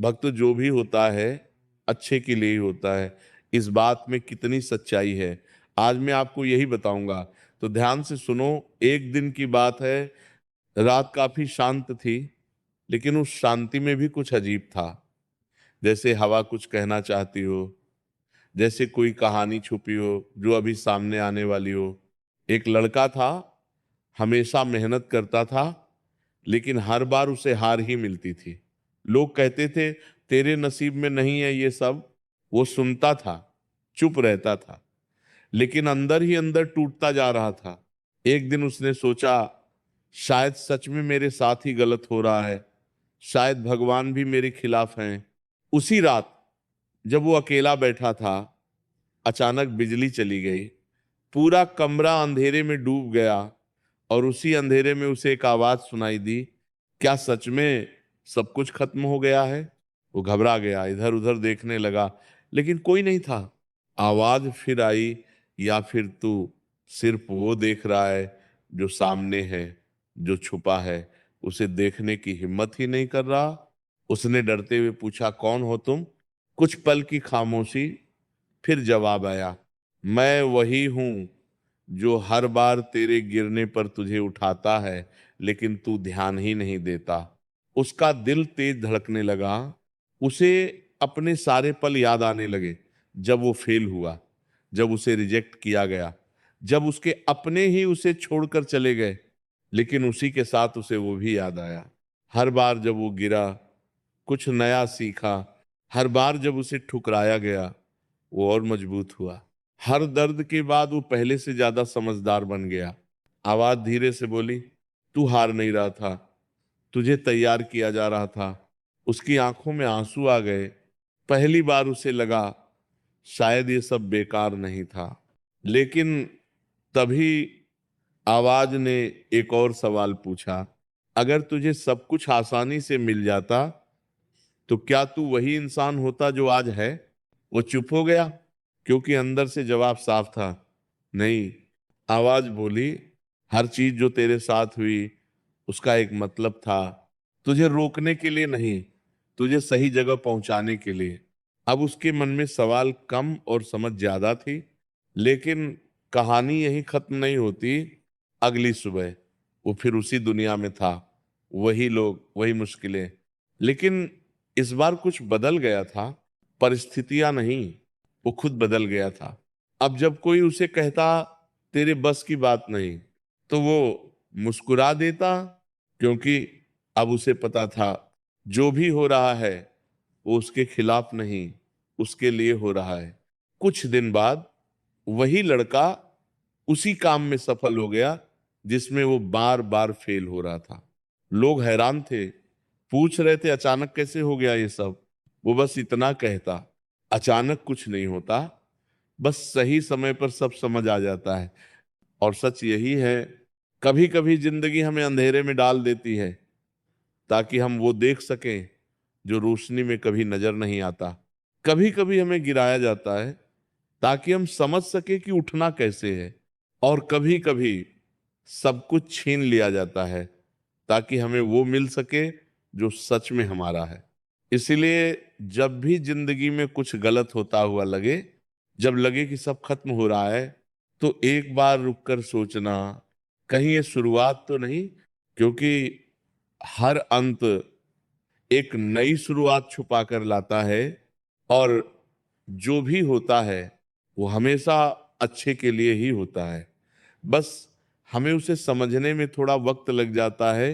भक्त जो भी होता है अच्छे के लिए ही होता है। इस बात में कितनी सच्चाई है आज मैं आपको यही बताऊंगा। तो ध्यान से सुनो। एक दिन की बात है, रात काफी शांत थी, लेकिन उस शांति में भी कुछ अजीब था। जैसे हवा कुछ कहना चाहती हो, जैसे कोई कहानी छुपी हो जो अभी सामने आने वाली हो। एक लड़का था, हमेशा मेहनत करता था, लेकिन हर बार उसे हार ही मिलती थी। लोग कहते थे तेरे नसीब में नहीं है ये सब। वो सुनता था, चुप रहता था, लेकिन अंदर ही अंदर टूटता जा रहा था। एक दिन उसने सोचा, शायद सच में मेरे साथ ही गलत हो रहा है, शायद भगवान भी मेरे खिलाफ हैं। उसी रात जब वो अकेला बैठा था, अचानक बिजली चली गई। पूरा कमरा अंधेरे में डूब गया और उसी अंधेरे में उसे एक आवाज सुनाई दी, क्या सच में सब कुछ खत्म हो गया है? वो घबरा गया, इधर उधर देखने लगा, लेकिन कोई नहीं था। आवाज फिर आई, या फिर तू सिर्फ वो देख रहा है जो सामने है, जो छुपा है, उसे देखने की हिम्मत ही नहीं कर रहा। उसने डरते हुए पूछा, कौन हो तुम? कुछ पल की खामोशी, फिर जवाब आया, मैं वही हूं जो हर बार तेरे गिरने पर तुझे उठाता है, लेकिन तू ध्यान ही नहीं देता। उसका दिल तेज धड़कने लगा। उसे अपने सारे पल याद आने लगे, जब वो फेल हुआ, जब उसे रिजेक्ट किया गया, जब उसके अपने ही उसे छोड़कर चले गए। लेकिन उसी के साथ उसे वो भी याद आया, हर बार जब वो गिरा कुछ नया सीखा, हर बार जब उसे ठुकराया गया वो और मजबूत हुआ। हर दर्द के बाद वो पहले से ज्यादा समझदार बन गया। आवाज धीरे से बोली, तू हार नहीं रहा था, तुझे तैयार किया जा रहा था। उसकी आंखों में आंसू आ गए। पहली बार उसे लगा शायद ये सब बेकार नहीं था। लेकिन तभी आवाज ने एक और सवाल पूछा, अगर तुझे सब कुछ आसानी से मिल जाता तो क्या तू वही इंसान होता जो आज है? वो चुप हो गया, क्योंकि अंदर से जवाब साफ था, नहीं। आवाज बोली, हर चीज जो तेरे साथ हुई उसका एक मतलब था, तुझे रोकने के लिए नहीं, तुझे सही जगह पहुंचाने के लिए। अब उसके मन में सवाल कम और समझ ज्यादा थी। लेकिन कहानी यही खत्म नहीं होती। अगली सुबह वो फिर उसी दुनिया में था, वही लोग, वही मुश्किलें। लेकिन इस बार कुछ बदल गया था, परिस्थितियां नहीं, वो खुद बदल गया था। अब जब कोई उसे कहता तेरे बस की बात नहीं, तो वो मुस्कुरा देता, क्योंकि अब उसे पता था जो भी हो रहा है वो उसके खिलाफ नहीं, उसके लिए हो रहा है। कुछ दिन बाद वही लड़का उसी काम में सफल हो गया जिसमें वो बार बार फेल हो रहा था। लोग हैरान थे, पूछ रहे थे अचानक कैसे हो गया ये सब। वो बस इतना कहता, अचानक कुछ नहीं होता, बस सही समय पर सब समझ आ जाता है। और सच यही है, कभी कभी जिंदगी हमें अंधेरे में डाल देती है ताकि हम वो देख सकें जो रोशनी में कभी नजर नहीं आता। कभी कभी हमें गिराया जाता है ताकि हम समझ सके कि उठना कैसे है। और कभी कभी सब कुछ छीन लिया जाता है ताकि हमें वो मिल सके जो सच में हमारा है। इसलिए जब भी जिंदगी में कुछ गलत होता हुआ लगे, जब लगे कि सब खत्म हो रहा है, तो एक बार रुककर सोचना, कहीं ये शुरुआत तो नहीं, क्योंकि हर अंत एक नई शुरुआत छुपा कर लाता है। और जो भी होता है वो हमेशा अच्छे के लिए ही होता है। बस हमें उसे समझने में थोड़ा वक्त लग जाता है